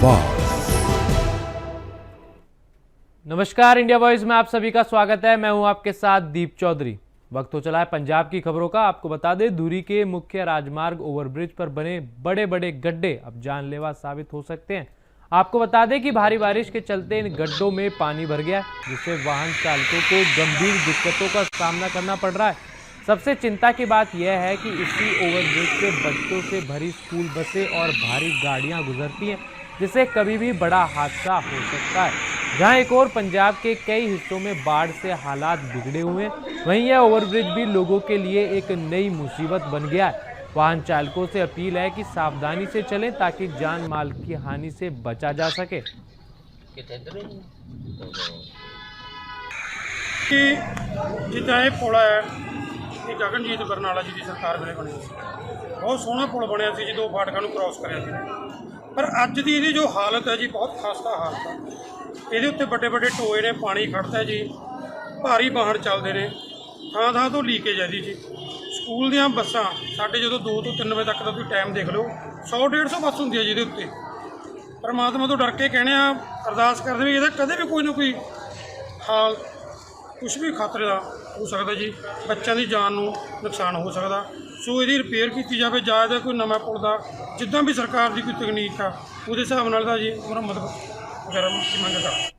आवाज। नमस्कार, India voice में आप सभी का स्वागत है। मैं हूं आपके साथ दीप चौधरी। वक्त हो चला है पंजाब की खबरों का। आपको बता दें, धुरी के मुख्य राजमार्ग ओवरब्रिज पर बने बड़े बड़े गड्ढे अब जानलेवा साबित हो सकते हैं। आपको बता दें कि भारी बारिश के चलते इन गड्ढों में पानी भर गया है, जिससे वाहन चालकों को गंभीर दिक्कतों का सामना करना पड़ रहा है। सबसे चिंता की बात यह है कि इसी ओवरब्रिज से बच्चों से भरी स्कूल बसें और भारी गाड़ियां गुजरती हैं, जिससे कभी भी बड़ा हादसा हो सकता है। जहां एक और पंजाब के कई हिस्सों में बाढ़ से हालात बिगड़े हुए हैं, वहीं यह ओवरब्रिज भी लोगों के लिए एक नई मुसीबत बन गया है। वाहन चालकों से अपील है कि सावधानी से चलें ताकि जान माल की हानि से बचा जा सके। जिदा ये पुल है, ये गगनजीत बरनाला जी की सरकार वेले बने बहुत सोहना पुल बनया सी, जो फाटकों को क्रॉस कराया। पर अज की ये जो हालत है जी, बहुत खास्ता हालत है। ये उत्ते बड़े बड़े टोए ने, पानी खड़ता है जी, भारी वाहन चलते हैं, थां थां तो लीकेज है जी। स्कूल दी बसा साढ़े जो 2 ਤੋਂ 3 बजे तक का तुम टाइम देख लो, 100-150 बस होंगी है जी उत्ते। परमात्मा तो डर के कहने अरदास करते भी, कदे भी कोई ना कोई हाल कुछ भी खतरे का हो सकता जी, बच्चों की जान को नुकसान हो सकता। सो ये रिपेयर की जाए, जाए कोई नवा पुल का जिदा भी सरकार की कोई तकनीक आ वो हिसाब नाल जी मुरम्मत वगैरह की मंग कर।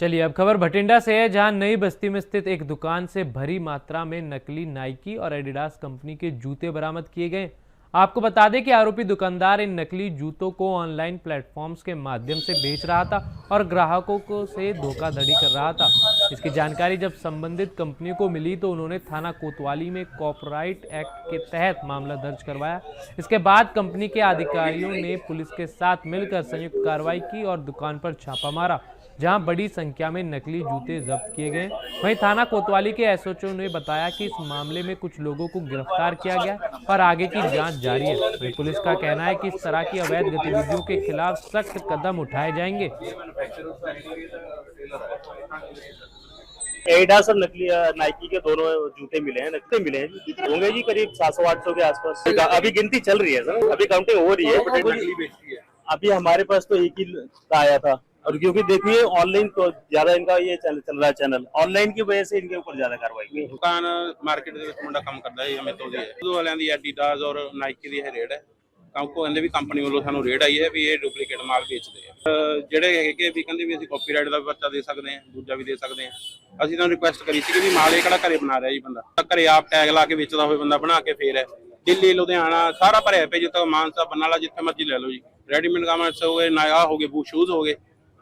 चलिए अब खबर भटिंडा से है, जहां नई बस्ती में स्थित एक दुकान से भरी मात्रा में नकली नाइकी और एडिडास कंपनी के जूते बरामद किए गए। आपको बता दें कि आरोपी दुकानदार इन नकली जूतों को ऑनलाइन प्लेटफॉर्म्स के माध्यम से बेच रहा था और ग्राहकों को से धोखाधड़ी कर रहा था। इसकी जानकारी जब संबंधित कंपनी को मिली तो उन्होंने थाना कोतवाली में कॉपीराइट एक्ट के तहत मामला दर्ज करवाया। इसके बाद कंपनी के अधिकारियों ने पुलिस के साथ मिलकर संयुक्त कार्रवाई की और दुकान पर छापा मारा, जहां बड़ी संख्या में नकली जूते जब्त किए गए। वहीं थाना कोतवाली के एसएचओ ने बताया कि इस मामले में कुछ लोगों को गिरफ्तार किया गया और आगे की जांच जारी है। वहीं पुलिस का कहना है कि इस तरह की अवैध गतिविधियों के खिलाफ सख्त कदम उठाए जाएंगे। एडिडास और नकली नाइकी के दोनों जूते मिले हैं, होंगे जी करीब 700-800 के आसपास। अभी गिनती चल रही है सर, अभी काउंटिंग हो रही है। नकली बेचती है अभी हमारे पास तो एक ही आया था, और क्योंकि देखिए ऑनलाइन तो ज्यादा इनका ये चल रहा है चैनल, ऑनलाइन की वजह से इनके ऊपर ज्यादा कार्रवाई की। दुकान मार्केट ਦੇ ਵਿੱਚ ਮੁੰਡਾ ਕੰਮ ਕਰਦਾ ਹੈ, ਹਮੇ ਤੋਂ ਦੀ ਹੈ ਉਹ ਵਾਲਿਆਂ ਦੀ ਐਡੀਡਾਸ ਔਰ ਨਾਈਕੀ ਦੀ ਇਹ ਰੇਡ ਹੈ। ਕਾਉਂਕੋ ਕਹਿੰਦੇ ਵੀ ਕੰਪਨੀ ਵੱਲੋਂ ਸਾਨੂੰ ਰੇਡ ਆਈ ਹੈ ਵੀ ਇਹ ਡੁਪਲੀਕੇਟ ਮਾਲ ਵੇਚਦੇ ਆ। ਜਿਹੜੇ ਹੈਗੇ ਵੀ ਕਹਿੰਦੇ ਵੀ ਅਸੀਂ ਕਾਪੀਰਾਈਟ ਦਾ ਵੀ ਪਰਚਾ ਦੇ ਸਕਦੇ ਹਾਂ, ਦੂਜਾ ਵੀ ਦੇ ਸਕਦੇ ਹਾਂ। ਅਸੀਂ ਤਾਂ ਰਿਕੁਐਸਟ ਕਰੀ ਸੀ ਕਿ ਵੀ ਮਾਲ ਇਹ ਕਿਹੜਾ ਘਰੇ ਬਣਾ ਰਿਹਾ ਜੀ, ਬੰਦਾ ਘਰੇ ਆਪ ਟੈਗ ਲਾ ਕੇ ਵੇਚਦਾ ਹੋਵੇ ਬੰਦਾ ਬਣਾ ਕੇ ਫੇਰ ਹੈ। ਦਿੱਲੀ ਲੁਧਿਆਣਾ ਸਾਰਾ ਭਰਿਆ ਪਿਆ, ਜਿੱਥੇ ਮਾਨਸਾ ਬਰਨਾਲਾ ਜਿੱਥੇ ਮਰਜ਼ੀ ਲੈ ਲਓ ਜੀ। ਰੈਡੀਮੇਡ ਗਾਰਮੈਂਟਸ ਹੋ ਗਏ, ਨਾਇਆ ਹੋ ਗਏ, ਬੂਟ ਸ਼ੂਜ਼ ਹੋ ਗਏ,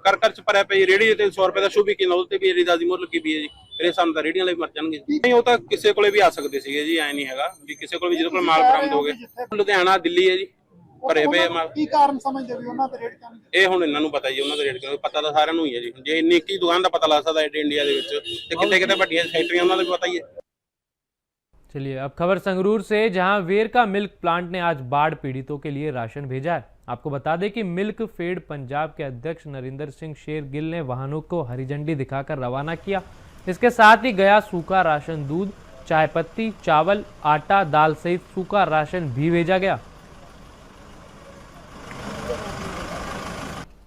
कर कर च भरिया पे रेडी ते 100 रुपए का शू भी किना भी एडिडास की मोहर लगी पई है जी। फिर सानू तां रेडियां वाले मर जाणगे नहीं, वो तां किसी कोले भी आ सकते सीगे जी, ऐ नहीं हैगा भी किसी कोल भी जिहदे कोल माल बरामद हो गए। लुधियाना दिल्ली है जी भरे पे माल। की कारण समझदे भी उन्हां ते रेट क्यों नहीं? ਇਹ ਹੁਣ ਇਹਨਾਂ ਨੂੰ ਪਤਾ ਜੀ, ਉਹਨਾਂ ਦਾ ਰੇਟ ਕਿਉਂ ਪਤਾ ਤਾਂ ਸਾਰਿਆਂ ਨੂੰ ਹੀ ਹੈ ਜੀ। ਜੇ ਇੰਨੀ ਕੀ ਦੁਕਾਨ ਦਾ ਪਤਾ ਲੱਗ ਸਕਦਾ ਇੰਡੀਆ ਦੇ ਵਿੱਚ ਤੇ ਕਿਤੇ ਕਿਤੇ ਵੱਡੀਆਂ ਫੈਕਟਰੀਆਂ ਉਹਨਾਂ ਦਾ ਵੀ पता ही है। चलिए अब खबर संगरूर से, जहां वेरका मिल्क प्लांट ने आज बाढ़ पीड़ितों के लिए राशन भेजा है। आपको बता दें कि मिल्क फेड पंजाब के अध्यक्ष नरिंदर सिंह शेरगिल ने वाहनों को हरी झंडी दिखाकर रवाना किया। इसके साथ ही गया सूखा राशन, दूध, चाय पत्ती, चावल, आटा, दाल सहित सूखा राशन भी भेजा गया।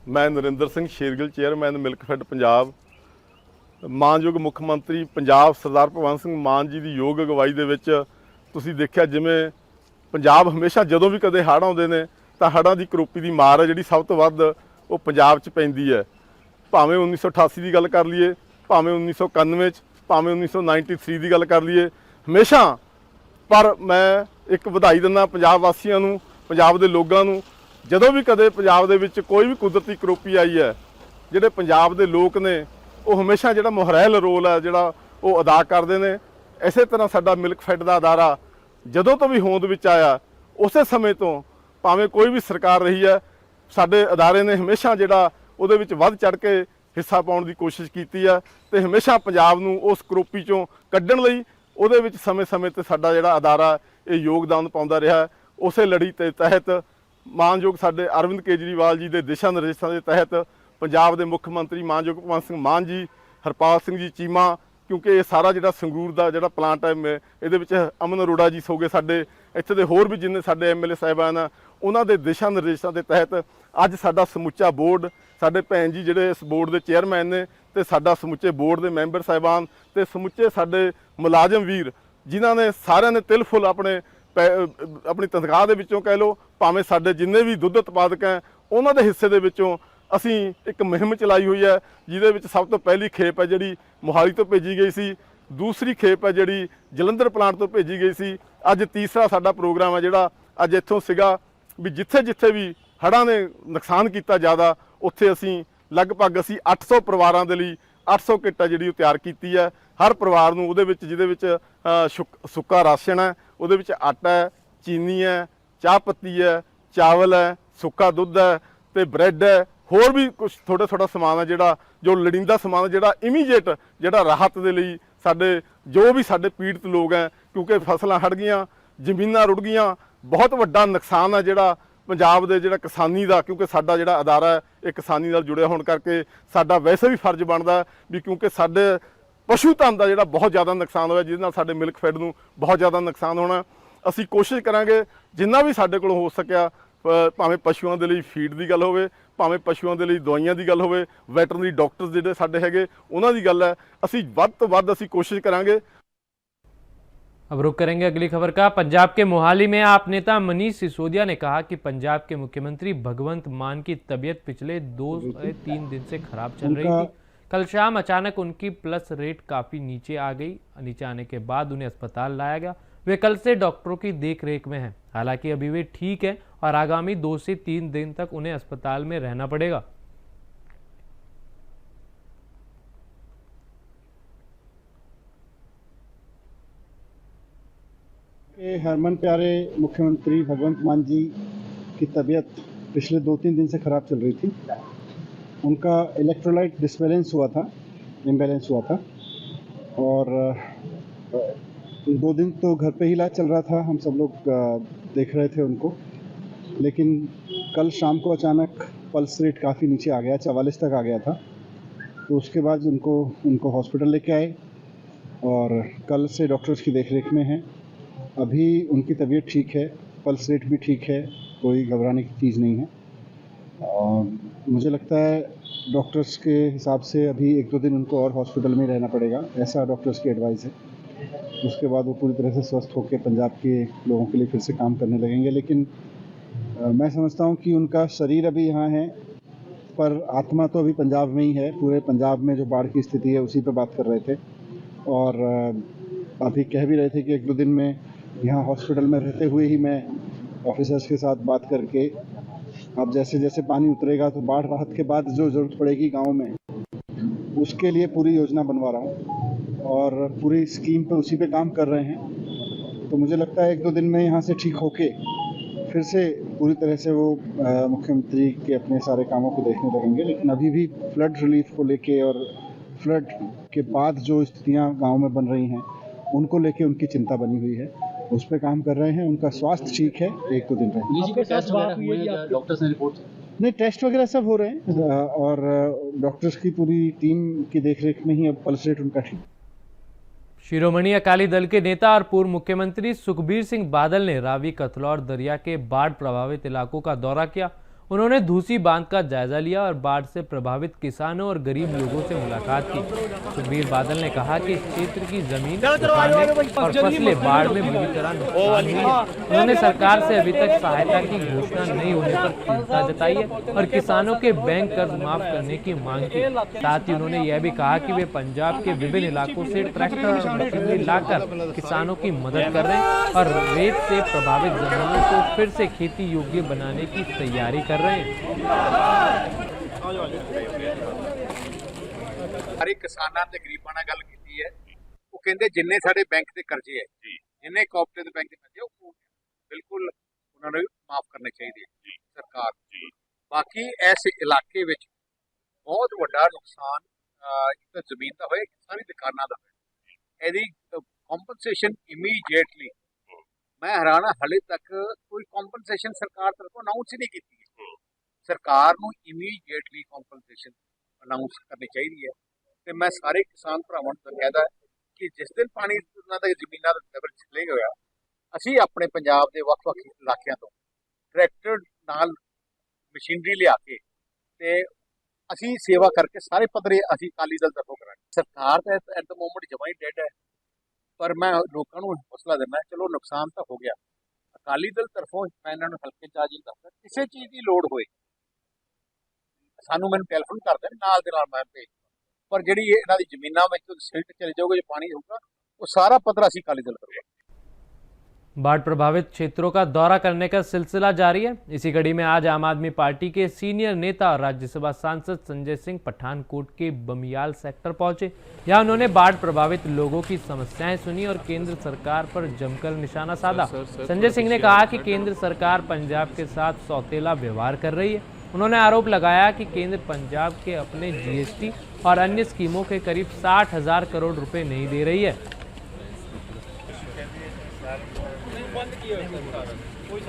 मैं Narinder Singh Shergill, chairman milk fed Punjab, मानयोग मुख्य मंत्री पंजाब सरदार भगवंत सिंह मान जी की योग अगवाई दे विच तुसीं देखिया जिवें पंजाब हमेशा जदों भी कदे हड़ आउंदे ने तां हड़ां दी करोपी दी मार है जिहड़ी सब तो वध वो पंजाब च पैंदी है। भावें 1988 की गल कर लीए, भावें 1991 भावें 1993 की गल कर लीए, हमेशा। पर मैं एक वधाई दिंदा पंजाब वासियों नूं, पंजाब दे लोगां नूं, जदों भी कदे पंजाब दे विच कोई भी कुदरती करोपी आई है, जिहड़े पंजाब दे लोक ने वो हमेशा जिहड़ा मुहरैल रोल है जिहड़ा वो अदा करते हैं। इस तरह साडा मिल्क फेड का अदारा जदों तो भी होंद विच आया, उस समय तो भावें कोई भी सरकार रही है, साडे अदारे ने हमेशा जिहड़ा उहदे विच वध चढ़ के हिस्सा पाउण दी कोशिश कीती है ते हमेशा पंजाब नूं उस करोपी चों कड्ढण लई उहदे विच समय समय ते साडा जिहड़ा अदारा ये योगदान पाउंदा रहा। उसे लड़ी के तहत मानयोग साडे अरविंद केजरीवाल जी के दिशा निर्देशों के तहत पंजाब के मुख्य मंत्री मानयोग भगवंत सिंह मान जी, हरपाल सिंह जी चीमा, क्योंकि ये सारा जो संगरूर का जो प्लांट है ये अमन अरोड़ा जी सो गए, साडे इत्थे दे होर भी जिन्ने साडे MLA साहिबान उन्होंने दिशा निर्देशों के तहत ਅੱਜ ਸਾਡਾ ਸਮੁੱਚਾ ਬੋਰਡ, ਸਾਡੇ ਭੈਣ ਜੀ ਜਿਹੜੇ ਇਸ ਬੋਰਡ ਦੇ ਚੇਅਰਮੈਨ ਨੇ, ਤੇ ਸਾਡਾ ਸਮੁੱਚੇ ਬੋਰਡ ਦੇ ਮੈਂਬਰ ਸਾਹਿਬਾਨ ਤੇ ਸਮੁੱਚੇ ਸਾਡੇ ਮੁਲਾਜ਼ਮ ਵੀਰ, ਜਿਨ੍ਹਾਂ ਨੇ ਸਾਰਿਆਂ ਨੇ ਤਿਲ ਫੁੱਲ ਆਪਣੀ ਤਨਖਾਹ ਦੇ ਵਿੱਚੋਂ ਕਹਿ ਲਓ, ਭਾਵੇਂ ਸਾਡੇ ਜਿੰਨੇ ਵੀ ਦੁੱਧ ਉਤਪਾਦਕ ਹੈ ਉਹਨਾਂ ਦੇ ਹਿੱਸੇ ਦੇ ਵਿੱਚੋਂ ਅਸੀਂ ਇੱਕ ਮੁਹਿੰਮ ਚਲਾਈ ਹੋਈ ਹੈ, ਜਿਹਦੇ ਵਿੱਚ ਸਭ ਤੋਂ ਪਹਿਲੀ ਖੇਪ ਹੈ ਜਿਹੜੀ ਮੋਹਾਲੀ ਤੋਂ ਭੇਜੀ ਗਈ ਸੀ, ਦੂਸਰੀ ਖੇਪ ਹੈ ਜਿਹੜੀ ਜਲੰਧਰ ਪਲਾਂਟ ਤੋਂ ਭੇਜੀ ਗਈ ਸੀ। ਅੱਜ ਤੀਸਰਾ ਸਾਡਾ ਪ੍ਰੋਗਰਾਮ ਹੈ ਜਿਹੜਾ ਅੱਜ ਇੱਥੋਂ ਸੀਗਾ ਵੀ ਜਿੱਥੇ ਜਿੱਥੇ ਵੀ ਹੜ੍ਹਾਂ ਨੇ ਨੁਕਸਾਨ ਕੀਤਾ ਜ਼ਿਆਦਾ, ਉੱਥੇ ਅਸੀਂ ਲਗਭਗ 800 ਪਰਿਵਾਰਾਂ ਦੇ ਲਈ 800 ਕਿੱਟ ਹੈ ਜਿਹੜੀ ਉਹ ਤਿਆਰ ਕੀਤੀ ਹੈ। ਹਰ ਪਰਿਵਾਰ ਨੂੰ ਉਹਦੇ ਵਿੱਚ, ਜਿਹਦੇ ਵਿੱਚ ਸੁੱਕਾ ਰਾਸ਼ਨ ਹੈ, ਉਹਦੇ ਵਿੱਚ ਆਟਾ ਹੈ, ਚੀਨੀ ਹੈ, ਚਾਹ ਪੱਤੀ ਹੈ, ਚਾਵਲ ਹੈ, ਸੁੱਕਾ ਦੁੱਧ ਹੈ ਤੇ ਬ੍ਰੈਡ ਹੈ, ਹੋਰ ਵੀ ਕੁਝ ਥੋੜਾ ਸਮਾਨ ਹੈ ਜਿਹੜਾ ਜੋ ਲੋੜੀਂਦਾ ਸਮਾਨ ਹੈ, ਜਿਹੜਾ ਇਮੀਡੀਏਟ ਜਿਹੜਾ ਰਾਹਤ ਦੇ ਲਈ ਸਾਡੇ ਜੋ ਵੀ ਸਾਡੇ ਪੀੜਤ ਲੋਕ ਹੈ, ਕਿਉਂਕਿ ਫਸਲਾਂ ਹੜ ਗਈਆਂ, ਜ਼ਮੀਨਾਂ ਰੁੜ ਗਈਆਂ, ਬਹੁਤ ਵੱਡਾ ਨੁਕਸਾਨ ਹੈ ਜਿਹੜਾ ਪੰਜਾਬ ਦੇ ਜਿਹੜਾ ਕਿਸਾਨੀ ਦਾ, ਕਿਉਂਕਿ ਸਾਡਾ ਜਿਹੜਾ ਅਦਾਰਾ ਹੈ ਇਹ ਕਿਸਾਨੀ ਨਾਲ ਜੁੜਿਆ ਹੋਣ ਕਰਕੇ ਸਾਡਾ ਵੈਸੇ ਵੀ ਫਰਜ਼ ਬਣਦਾ ਵੀ, ਕਿਉਂਕਿ ਸਾਡੇ ਪਸ਼ੂ ਧਨ ਦਾ ਜਿਹੜਾ ਬਹੁਤ ਜ਼ਿਆਦਾ ਨੁਕਸਾਨ ਹੋਇਆ, ਜਿਹਦੇ ਨਾਲ ਸਾਡੇ ਮਿਲਕ ਫੈਡ ਨੂੰ ਬਹੁਤ ਜ਼ਿਆਦਾ ਨੁਕਸਾਨ ਹੋਣਾ। ਅਸੀਂ ਕੋਸ਼ਿਸ਼ ਕਰਾਂਗੇ ਜਿੰਨਾ ਵੀ ਸਾਡੇ ਕੋਲ ਹੋ ਸਕਿਆ, ਭਾਵੇਂ ਪਸ਼ੂਆਂ ਦੇ ਲਈ ਫੀਡ ਦੀ ਗੱਲ ਹੋਵੇ, ਭਾਵੇਂ ਪਸ਼ੂਆਂ ਦੇ ਲਈ ਦਵਾਈਆਂ ਦੀ ਗੱਲ ਹੋਵੇ, ਵੈਟਰਨਰੀ ਡਾਕਟਰਸ ਜਿਹੜੇ ਸਾਡੇ ਹੈਗੇ ਉਹਨਾਂ ਦੀ ਗੱਲ ਹੈ, ਅਸੀਂ ਵੱਧ ਤੋਂ ਵੱਧ ਅਸੀਂ ਕੋਸ਼ਿਸ਼ ਕਰਾਂਗੇ। अब रुक करेंगे अगली खबर का। पंजाब के मोहाली में आप नेता मनीष सिसोदिया ने कहा कि पंजाब के मुख्यमंत्री भगवंत मान की तबीयत पिछले 2 से 3 दिन से खराब चल रही थी। कल शाम अचानक उनकी प्लस रेट काफ़ी नीचे आ गई। नीचे आने के बाद उन्हें अस्पताल लाया गया। वे कल से डॉक्टरों की देखरेख में हैं। हालांकि अभी वे ठीक है और आगामी 2 से 3 दिन तक उन्हें अस्पताल में रहना पड़ेगा। हरमन प्यारे मुख्यमंत्री भगवंत मान जी की तबीयत पिछले 2-3 दिन से ख़राब चल रही थी। उनका इलेक्ट्रोलाइट डिसबैलेंस हुआ था, इम्बैलेंस हुआ था, और 2 दिन तो घर पे ही इलाज चल रहा था, हम सब लोग देख रहे थे उनको। लेकिन कल शाम को अचानक पल्स रेट काफ़ी नीचे आ गया, 44 तक आ गया था। तो उसके बाद उनको हॉस्पिटल लेके आए और कल से डॉक्टर्स की देखरेख में हैं। अभी उनकी तबीयत ठीक है, पल्स रेट भी ठीक है, कोई घबराने की चीज़ नहीं है। और मुझे लगता है डॉक्टर्स के हिसाब से अभी 1-2 दिन उनको और हॉस्पिटल में रहना पड़ेगा, ऐसा डॉक्टर्स की एडवाइस है। उसके बाद वो पूरी तरह से स्वस्थ होकर पंजाब के लोगों के लिए फिर से काम करने लगेंगे। लेकिन मैं समझता हूँ कि उनका शरीर अभी यहाँ है, पर आत्मा तो अभी पंजाब में ही है। पूरे पंजाब में जो बाढ़ की स्थिति है उसी पर बात कर रहे थे, और अभी कह भी रहे थे कि 1-2 दिन में यहाँ हॉस्पिटल में रहते हुए ही मैं ऑफिसर्स के साथ बात करके, अब जैसे जैसे पानी उतरेगा तो बाढ़ राहत के बाद जो ज़रूरत पड़ेगी गांव में, उसके लिए पूरी योजना बनवा रहा हूँ और पूरी स्कीम पे उसी पे काम कर रहे हैं। तो मुझे लगता है 1-2 दिन में यहाँ से ठीक होके फिर से पूरी तरह से वो मुख्यमंत्री के अपने सारे कामों को देखने लगेंगे। लेकिन अभी भी फ्लड रिलीफ को लेके और फ्लड के बाद जो स्थितियाँ गाँव में बन रही हैं उनको लेके उनकी चिंता बनी हुई है, उस पर काम कर रहे हैं। उनका स्वास्थ्य ठीक है, 1-2 दिन रहे। डॉक्टर्स ने रिपोर्ट नहीं, टेस्ट वगैरह सब हो रहे हैं और डॉक्टर्स की पूरी टीम की देखरेख में ही अब पल्स रेट उनका ठीक। शिरोमणि अकाली दल के नेता और पूर्व मुख्यमंत्री सुखबीर सिंह बादल ने रावी कथलौर दरिया के बाढ़ प्रभावित इलाकों का दौरा किया। उन्होंने धूसी बांध का जायजा लिया और बाढ़ से प्रभावित किसानों और गरीब लोगों से मुलाकात की। सुखबीर बादल ने कहा कि इस क्षेत्र की जमीन, दुकानें और फसलें बाढ़ में बुरी तरह नुकसान हुई है। उन्होंने सरकार से अभी तक सहायता की घोषणा नहीं होने पर चिंता जताई है और किसानों के बैंक कर्ज माफ करने की मांग की। साथ ही उन्होंने यह भी कहा कि वे पंजाब के विभिन्न इलाकों से ट्रैक्टर और मशीनरी लाकर किसानों की मदद कर रहे हैं और रेत से प्रभावित जमीनों को फिर से खेती योग्य बनाने की तैयारी कर रहे हैं। ਸਾਰੇ ਕਿਸਾਨਾਂ ਤੇ ਗਰੀਬਾਂ ਨਾਲ ਗੱਲ ਕੀਤੀ ਹੈ। ਉਹ ਕਹਿੰਦੇ ਜਿੰਨੇ ਸਾਡੇ ਬੈਂਕ ਦੇ ਕਰਜ਼ੇ ਹੈ, ਜਿੰਨੇ ਕੋਆਪਰੇਟਿਵ ਬੈਂਕ ਦੇ ਕਰਜ਼ੇ ਉਹ ਬਿਲਕੁਲ ਉਹਨਾਂ ਨੂੰ ਮਾਫ ਕਰਨੇ ਚਾਹੀਦੇ ਹੈ ਸਰਕਾਰ। ਬਾਕੀ ਇਸ ਇਲਾਕੇ ਵਿੱਚ ਬਹੁਤ ਵੱਡਾ ਨੁਕਸਾਨ ਇੱਕ ਤਾਂ ਜ਼ਮੀਨ ਦਾ ਹੋਇਆ, ਸਾਰੀ ਦੁਕਾਨਾਂ ਦਾ ਹੋਇਆ। ਇਹਦੀ ਕੰਪਨਸੇਸ਼ਨ ਇਮੀਡੀਏਟਲੀ, ਮੈਂ ਹੈਰਾਨ ਹਾਂ ਹਲੇ ਤੱਕ ਕੋਈ ਕੰਪਨਸੇਸ਼ਨ ਸਰਕਾਰ ਤਰਫੋਂ ਅਨਾਉਂਸ ਹੀ ਨਹੀਂ ਕੀਤੀ ਹੈ। ਸਰਕਾਰ ਨੂੰ ਇਮੀਡੀਏਟਲੀ ਕੰਪਨਸੇਸ਼ਨ ਅਨਾਉਂਸ ਕਰਨੀ ਚਾਹੀਦੀ ਹੈ। ਤੇ ਮੈਂ ਸਾਰੇ ਕਿਸਾਨ ਭਰਾਵਾਂ ਨੂੰ ਕਹਿੰਦਾ ਕਿ ਜਿਸ ਦਿਨ ਪਾਣੀ ਉਹਨਾਂ ਦੀ ਜ਼ਮੀਨਾਂ ਦਾ ਲੈਵਲ ਚਲੇ ਗਿਆ, ਅਸੀਂ ਆਪਣੇ ਪੰਜਾਬ ਦੇ ਵੱਖ-ਵੱਖ ਇਲਾਕਿਆਂ ਤੋਂ ਟਰੈਕਟਰ ਨਾਲ ਮਸ਼ੀਨਰੀ ਲਿਆ ਕੇ ਤੇ ਅਸੀਂ ਸੇਵਾ ਕਰਕੇ ਸਾਰੇ ਪੱਧਰੇ ਅਸੀਂ ਅਕਾਲੀ ਦਲ ਤਰਫੋਂ ਕਰਾਂਗੇ। ਸਰਕਾਰ ਤਾਂ ਐਟ ਦ ਮੋਮੈਂਟ ਜਮਾਂ ਹੀ ਡੈਡ ਹੈ, ਪਰ ਮੈਂ ਲੋਕਾਂ ਨੂੰ ਹੌਸਲਾ ਦਿੰਦਾ, ਚਲੋ ਨੁਕਸਾਨ ਤਾਂ ਹੋ ਗਿਆ, ਅਕਾਲੀ ਦਲ ਤਰਫੋਂ ਮੈਂ ਇਹਨਾਂ ਨੂੰ ਹਲਕੇ ਚਾਰਜ ਦੱਸਦਾ, ਕਿਸੇ ਚੀਜ਼ ਦੀ ਲੋੜ ਹੋਏ ਮੈਨੂੰ ਟੈਲੀਫੋਨ ਕਰ ਦੇਣ, ਨਾਲ ਦੇ ਨਾਲ ਮੈਂ ਭੇਜ, ਪਰ ਜਿਹੜੀ ਇਹਨਾਂ ਦੀ ਜ਼ਮੀਨਾਂ ਵਿੱਚ ਸਿਲਟ ਚਲੇ ਜਾਊਗਾ, ਜੋ ਪਾਣੀ ਹੋਊਗਾ, वो सारा पत्र ਅਸੀਂ ਅਕਾਲੀ ਦਲ करेंगे। बाढ़ प्रभावित क्षेत्रों का दौरा करने का सिलसिला जारी है। इसी कड़ी में आज आम आदमी पार्टी के सीनियर नेता और राज्यसभा सांसद संजय सिंह पठानकोट के बमियाल सेक्टर पहुंचे। यहां उन्होंने बाढ़ प्रभावित लोगों की समस्याएं सुनी और केंद्र सरकार पर जमकर निशाना साधा। संजय सिंह ने कहा कि केंद्र सरकार पंजाब के साथ सौतेला व्यवहार कर रही है। उन्होंने आरोप लगाया कि केंद्र पंजाब के अपने जीएसटी और अन्य स्कीमों के करीब 60,000 करोड़ रुपए नहीं दे रही है।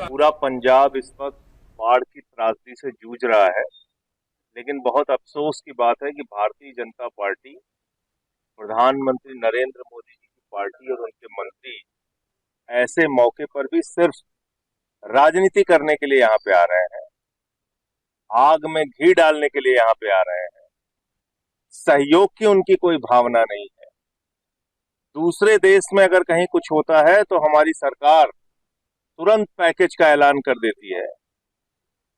पूरा पंजाब इस वक्त बाढ़ की त्रासदी से जूझ रहा है, लेकिन बहुत अफसोस की बात है कि भारतीय जनता पार्टी, प्रधानमंत्री नरेंद्र मोदी जी की पार्टी और उनके मंत्री ऐसे मौके पर भी सिर्फ राजनीति करने के लिए यहाँ पे आ रहे हैं, आग में घी डालने के लिए यहाँ पे आ रहे हैं। सहयोग की उनकी कोई भावना नहीं है। दूसरे देश में अगर कहीं कुछ होता है तो हमारी सरकार तुरंत पैकेज का ऐलान कर देती है,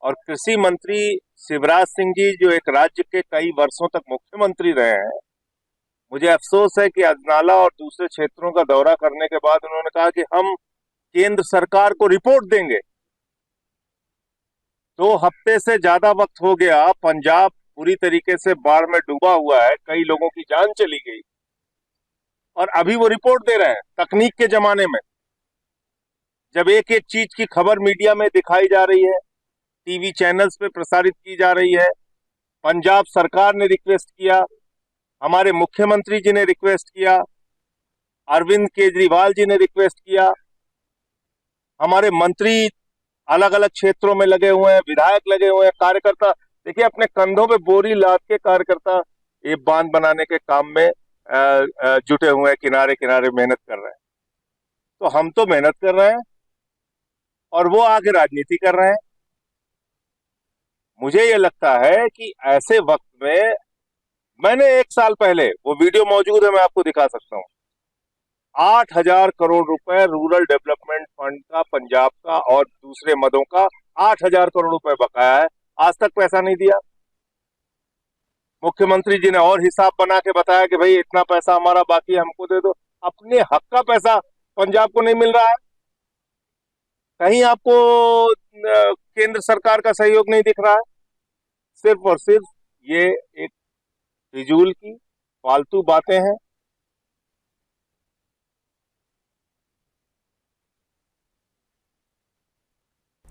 और कृषि मंत्री शिवराज सिंह जी जो एक राज्य के कई वर्षों तक मुख्यमंत्री रहे हैं, मुझे अफसोस है कि अजनाला और दूसरे क्षेत्रों का दौरा करने के बाद उन्होंने कहा कि हम केंद्र सरकार को रिपोर्ट देंगे। 2 हफ्ते से ज्यादा वक्त हो गया, पंजाब पूरी तरीके से बाढ़ में डूबा हुआ है, कई लोगों की जान चली गई, और अभी वो रिपोर्ट दे रहे हैं। तकनीक के जमाने में जब एक एक चीज की खबर मीडिया में दिखाई जा रही है, टीवी चैनल्स पे प्रसारित की जा रही है, पंजाब सरकार ने रिक्वेस्ट किया, हमारे मुख्यमंत्री जी ने रिक्वेस्ट किया, अरविंद केजरीवाल जी ने रिक्वेस्ट किया, हमारे मंत्री अलग अलग क्षेत्रों में लगे हुए हैं, विधायक लगे हुए हैं, कार्यकर्ता देखिए अपने कंधों पे बोरी लाद के कार्यकर्ता ये बांध बनाने के काम में जुटे हुए हैं, किनारे किनारे मेहनत कर रहे हैं। तो हम तो मेहनत कर रहे हैं और वो आगे राजनीति कर रहे हैं। मुझे ये लगता है कि ऐसे वक्त में, मैंने 1 साल पहले, वो वीडियो मौजूद है, मैं आपको दिखा सकता हूँ, 8,000 करोड़ रुपए रूरल डेवलपमेंट फंड का, पंजाब का और दूसरे मदों का 8,000 करोड़ रुपए बकाया है, आज तक पैसा नहीं दिया। मुख्यमंत्री जी ने और हिसाब बना के बताया कि भाई इतना पैसा हमारा बाकी है, हमको दे दो। अपने हक का पैसा पंजाब को नहीं मिल रहा है। कहीं आपको केंद्र सरकार का सहयोग नहीं दिख रहा है। सिर्फ और सिर्फ ये एक फिजूल की फालतू बातें हैं।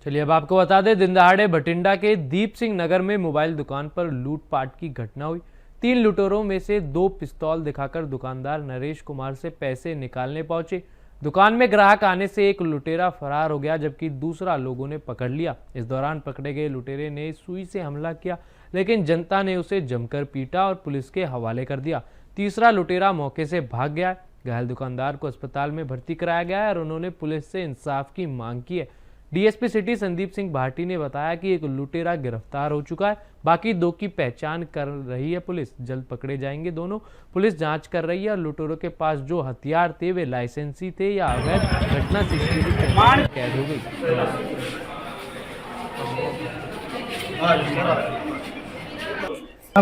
चलिए अब आपको बता दें, दिन दहाड़े भटिंडा के दीप सिंह नगर में मोबाइल दुकान पर लूटपाट की घटना हुई। 3 लुटेरों में से 2 पिस्तौल दिखाकर दुकानदार नरेश कुमार से पैसे निकालने पहुंचे। दुकान में ग्राहक आने से एक लुटेरा फरार हो गया, जबकि दूसरा लोगों ने पकड़ लिया। इस दौरान पकड़े गए लुटेरे ने सुई से हमला किया, लेकिन जनता ने उसे जमकर पीटा और पुलिस के हवाले कर दिया। तीसरा लुटेरा मौके से भाग गया। घायल दुकानदार को अस्पताल में भर्ती कराया गया है और उन्होंने पुलिस से इंसाफ की मांग की है। डीएसपी सिटी संदीप सिंह भाटी ने बताया कि एक लुटेरा गिरफ्तार हो चुका है, बाकी 2 की पहचान कर रही है पुलिस। जल्द पकड़े जाएंगे दोनों। पुलिस जांच कर रही है और लुटेरों के पास जो हथियार थे वे लाइसेंसी थे या अवैध, घटना सीसीटीवी कैमरे में कैद हो गई।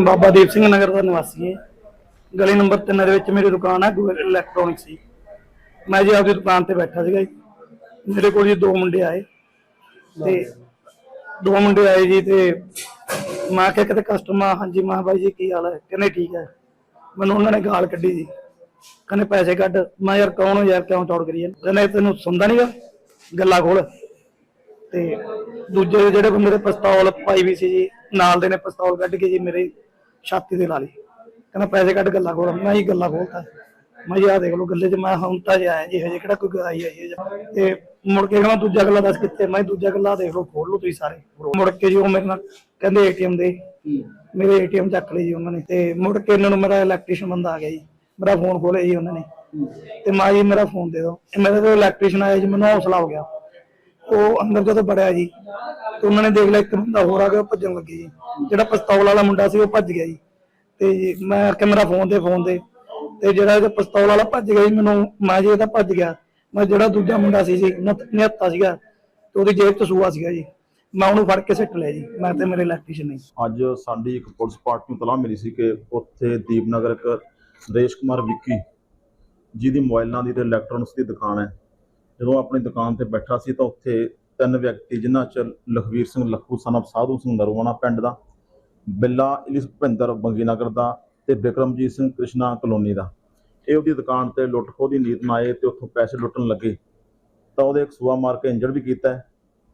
बाबा दीप सिंह नगर का निवासी है। गली नंबर 3 मेरी दुकान है इलैक्ट्रॉनिक्स की। मैं जी आपकी दुकान से बैठा सी, मेरे को जी 2 मुंडे आए, ते 2 मुंडे आए जी, ते मैं क्या कहते कस्टमर, हाँ जी मैं भाई जी की हाल है, कहने ठीक है। मैंने उन्होंने गाल कढ़ी जी, कहने पैसे कट। मैं यार कौन हो यार, क्यों चौड़ करिए, कहने तेन सुनता नहीं गा, गल्ला खोल। ते दूजे जेडे बंदे ने पिस्तौल पाई भी सी जी, नाल दे ने पिस्तौल कढ़ के जी मेरे छाती ते ला ली, कहना पैसे कट गल्ला खोल। मैं ही गल्ला खोलता, मैं यार देख लो गले च मैं हंता जी आया जी, हजे किहड़ा कोई गई है। ते मुड़ के कहना दूजा गल्ला दस कित्ते, मैं दूजा गल्ला देख लो खोल लो तुसीं सारे। मुड़ के जी वो मेरे नाल कहंदे एटीएम दे, मेरे एटीएम चक ली जी उन्होंने। ते मुड़ के इन्हां नूं मेरा इलैक्ट्रीशियन बंदा आ गया जी, मेरा फोन खोले जी उन्होंने, ते मैं जी मेरा फोन दे दो। मेरे तो इलैक्ट्रीशियन आया जी, मैनूं हौसला हो गया। ਉਹ ਅੰਦਰ ਜਦੋਂ ਵੜਿਆ ਜੀ ਤੇ ਉਹਨਾਂ ਨੇ ਦੇਖ ਲਿਆ ਇੱਕ ਬੰਦਾ ਹੋਰ ਆ ਗਿਆ, ਉਹ ਭੱਜਣ ਲੱਗੇ ਜੀ। ਜਿਹੜਾ ਪਿਸਤੌਲ ਵਾਲਾ ਮੁੰਡਾ ਸੀ ਉਹ ਭੱਜ ਗਿਆ ਜੀ, ਤੇ ਜੀ ਮੈਂ ਕੈਮਰਾ ਫੋਨ ਤੇ ਤੇ ਜਿਹੜਾ ਇਹਦਾ ਪਿਸਤੌਲ ਵਾਲਾ ਭੱਜ ਗਿਆ ਜੀ, ਮੈਂ ਜੀ ਇਹਦਾ ਭੱਜ ਗਿਆ। ਮੈਂ ਜਿਹੜਾ ਦੂਜਾ ਮੁੰਡਾ ਸੀ ਜੀ ਨਿਹੱਤਾ ਸੀਗਾ ਤੇ ਉਹਦੀ ਜੇਬ 'ਚ ਸੂਆ ਸੀਗਾ ਜੀ, ਮੈਂ ਉਹਨੂੰ ਫੜ ਕੇ ਸਿੱਟ ਲਿਆ ਜੀ, ਮੈਂ ਤੇ ਮੇਰੇ ਇਲੈਕਟ੍ਰੀਸ਼ੀਅਨ ਨੇ। ਅੱਜ ਸਾਡੀ ਇੱਕ ਪੁਲਿਸ ਪਾਰਟੀ ਨੂੰ ਤਲਾਹ ਮਿਲੀ ਸੀ ਕਿ ਉੱਥੇ ਦੀਪਨਗਰ ਇੱਕ ਨਰੇਸ਼ ਕੁਮਾਰ ਵਿੱਕੀ ਜਿਹਦੀ ਮੋਬਾਈਲਾਂ ਦੀ ਤੇ ਇਲੈਕਟ੍ਰੋਨਿਕਸ ਦੀ ਦੁਕਾਨ ਹੈ, ਜਦੋਂ ਆਪਣੀ ਦੁਕਾਨ ਤੇ ਬੈਠਾ ਸੀ ਤਾਂ ਉੱਥੇ 3 ਵਿਅਕਤੀ ਜਿਨ੍ਹਾਂ 'ਚ ਲਖਵੀਰ ਸਿੰਘ ਲੱਖੂ ਸਨ of ਸਾਧੂ ਸਿੰਘ ਨਰਵਾਣਾ ਪਿੰਡ ਦਾ, ਬਿੱਲਾ ਇਲਿਸ ਭਿੰਦਰ ਬੰਗੀਨਗਰ ਦਾ ਤੇ ਬਿਕਰਮਜੀਤ ਸਿੰਘ ਕ੍ਰਿਸ਼ਨਾ ਕਲੋਨੀ ਦਾ, ਇਹ ਉਹਦੀ ਦੁਕਾਨ ਤੇ ਲੁੱਟ ਖੋਹ ਦੀ ਨੀਤ ਨਾਲ ਆਏ ਤੇ ਉੱਥੋਂ ਪੈਸੇ ਲੁੱਟਣ ਲੱਗੇ ਤਾਂ ਉਹਦੇ ਇੱਕ ਸੂਆ ਮਾਰ ਕੇ ਇੰਜਰਡ ਵੀ ਕੀਤਾ ਹੈ।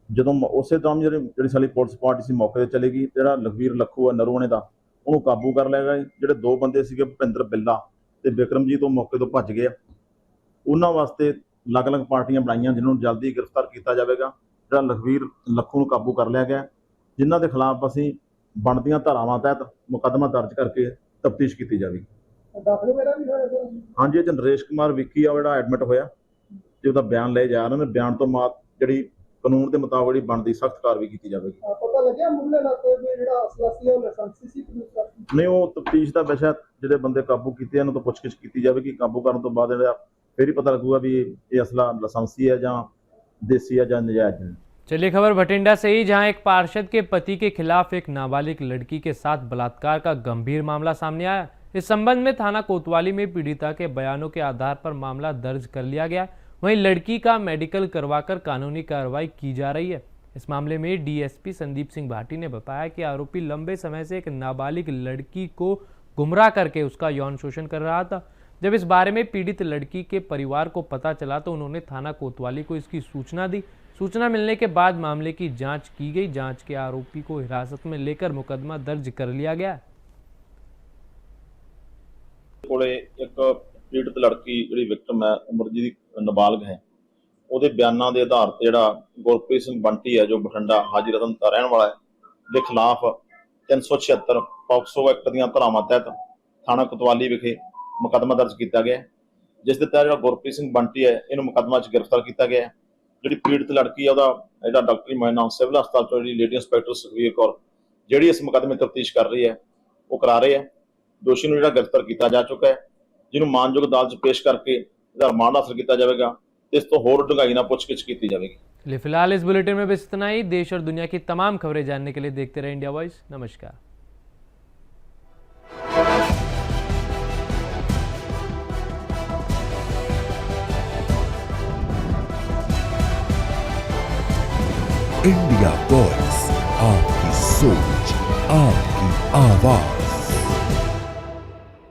ਜਦੋਂ ਉਸੇ ਦੌਰਾਨ ਜਿਹੜੀ ਸਾਡੀ ਪੁਲਿਸ ਪਾਰਟੀ ਸੀ ਮੌਕੇ ਤੇ ਚਲੇ ਗਈ, ਜਿਹੜਾ ਲਖਵੀਰ ਲੱਖੂ ਹੈ ਨਰਵਾਣੇ ਦਾ, ਉਹਨੂੰ ਕਾਬੂ ਕਰ ਲਿਆ ਗਿਆ। ਜਿਹੜੇ 2 ਬੰਦੇ ਸੀਗੇ ਭੁਪਿੰਦਰ ਬਿੱਲਾ ਤੇ ਬਿਕਰਮਜੀਤ ਉਹ ਮੌਕੇ ਤੋਂ ਭੱਜ ਗਏ। ਉਹਨਾਂ ਵਾਸਤੇ ਅਲੱਗ-ਅਲੱਗ ਪਾਰਟੀਆਂ ਬਣਾਈਆਂ ਜਿਨ੍ਹਾਂ ਨੂੰ ਜਲਦੀ ਗ੍ਰਿਫਤਾਰ ਕੀਤਾ ਜਾਵੇਗਾ। ਜਿਹੜਾ ਲਖਵੀਰ ਲੱਖੂ ਨੂੰ ਕਾਬੂ ਕਰ ਲਿਆ ਗਿਆ, ਜਿਨ੍ਹਾਂ ਦੇ ਖਿਲਾਫ ਅਸੀਂ ਬਣਦੀਆਂ ਧਾਰਾਵਾਂ ਤਹਿਤ ਮੁਕੱਦਮਾ ਦਰਜ ਕਰਕੇ ਤਫਤੀਸ਼ ਕੀਤੀ ਜਾਵੇਗੀ। ਹਾਂਜੀ, ਇਹ 'ਚ ਨਰੇਸ਼ ਕੁਮਾਰ ਵਿੱਕੀ ਆ ਜਿਹੜਾ ਐਡਮਿਟ ਹੋਇਆ ਤੇ ਉਹਦਾ ਬਿਆਨ ਲਏ ਜਾ ਰਹੇ ਨੇ। ਬਿਆਨ ਤੋਂ ਬਾਅਦ ਜਿਹੜੀ ਕਾਨੂੰਨ ਦੇ ਮੁਤਾਬਕ ਜਿਹੜੀ ਬਣਦੀ ਸਖਤ ਕਾਰਵਾਈ ਕੀਤੀ ਜਾਵੇਗੀ। ਪਤਾ ਲੱਗਿਆ ਮੁੱਢਲੇ ਨਾਤੇ ਵੀ ਜਿਹੜਾ ਅਸਲਾ ਸੀ ਉਹ ਲਾਇਸੈਂਸੀ ਸੀ ਕਿ ਨਹੀਂ, ਉਹ ਤਫਤੀਸ਼ ਦਾ ਵਿਸ਼ਾ। ਜਿਹੜੇ ਬੰਦੇ ਕਾਬੂ ਕੀਤੇ ਇਹਨਾਂ ਤੋਂ ਪੁੱਛਗਿੱਛ ਕੀਤੀ ਜਾਵੇਗੀ। ਕਾਬੂ ਕਰਨ ਤੋਂ ਬਾਅਦ ਜਿਹੜਾ ਫਿਰ ਹੀ ਪਤਾ ਲੱਗੂਗਾ ਵੀ ਇਹ ਅਸਲਾ ਲਾਇਸੈਂਸੀ है ਜਾਂ देसी है ਜਾਂ नजायज है। चलिए खबर भटिंडा से ही, जहां एक पार्षद के पति के खिलाफ एक नाबालिग लड़की के साथ बलात्कार का गंभीर मामला सामने आया। इस संबंध में थाना कोतवाली में पीड़िता के बयानों के आधार पर मामला दर्ज कर लिया गया। वहीं लड़की का मेडिकल करवाकर कानूनी कार्रवाई की जा रही है। इस मामले में डीएसपी संदीप सिंह भाटी ने बताया कि आरोपी लंबे समय से एक नाबालिग लड़की को गुमराह करके उसका यौन शोषण कर रहा था। जब इस बारे में पीड़ित लड़की के परिवार को पता चला तो उन्होंने थाना कोतवाली को इसकी सूचना दी। सूचना मिलने के बाद मामले की जांच की गई। जांच के आरोपी को हिरासत में लेकर मुकदमा दर्ज कर लिया गया। ਕੋਲੇ ਇੱਕ ਪੀੜਤ ਲੜਕੀ ਜਿਹੜੀ ਵਿਕਟਮ ਹੈ, ਉਮਰ ਜਿਹਦੀ ਨਾਬਾਲਗ ਹੈ, ਉਹਦੇ ਬਿਆਨਾਂ ਦੇ ਆਧਾਰ ਤੇ ਜਿਹੜਾ ਗੁਰਪ੍ਰੀਤ ਸਿੰਘ ਬੰਟੀ ਹੈ ਜੋ ਬਠਿੰਡਾ ਹਾਜੀ ਰਤਨ ਦਾ ਰਹਿਣ ਵਾਲਾ ਹੈ, ਦੇ ਖਿਲਾਫ 376 ਪੌਕਸੋ ਐਕਟ ਦੀਆਂ ਧਾਰਾਵਾਂ ਤਹਿਤ ਥਾਣਾ ਕੋਤਵਾਲੀ ਵਿਖੇ ਮੁਕੱਦਮਾ ਦਰਜ ਕੀਤਾ ਗਿਆ, ਜਿਸ ਦੇ ਤਹਿਤ ਜਿਹੜਾ ਗੁਰਪ੍ਰੀਤ ਸਿੰਘ ਬੰਟੀ ਹੈ ਇਹਨੂੰ ਮੁਕੱਦਮਾ 'ਚ ਗ੍ਰਿਫਤਾਰ ਕੀਤਾ ਗਿਆ। ਜਿਹੜੀ ਪੀੜਤ ਲੜਕੀ ਹੈ ਉਹਦਾ ਜਿਹੜਾ ਡਾਕਟਰੀ ਮੁਆਇਨਾ ਸਿਵਲ ਹਸਪਤਾਲ ਤੋਂ ਜਿਹੜੀ ਲੇਡੀ ਇੰਸਪੈਕਟਰ ਸੁਖਵੀਰ ਕੌਰ ਜਿਹੜੀ ਇਸ ਮੁਕੱਦਮੇ ਤਫਤੀਸ਼ ਕਰ ਰਹੀ ਹੈ ਉਹ ਕਰਾ ਰਹੇ ਹੈ। ਦੋਸ਼ੀ ਨੂੰ ਜਿਹੜਾ ਗ੍ਰਿਫਤਾਰ ਕੀਤਾ ਜਾ ਚੁੱਕਾ ਹੈ, ਜਿਹਨੂੰ ਮਾਨਯੋਗ ਅਦਾਲਤ 'ਚ ਪੇਸ਼ ਕਰਕੇ ਇਹਦਾ ਰਿਮਾਂਡ ਹਾਸਲ ਕੀਤਾ ਜਾਵੇਗਾ ਤੇ ਇਸ ਤੋਂ ਹੋਰ ਡੂੰਘਾਈ ਨਾਲ ਪੁੱਛਗਿੱਛ ਕੀਤੀ जाएगी। फिलहाल इस बुलेटिन में बस इतना ही। देश और दुनिया की तमाम खबरें जानने के लिए देखते रहे इंडिया वॉइस। नमस्कार। इंडिया वॉइस, आपकी सोच, आपकी आवाज।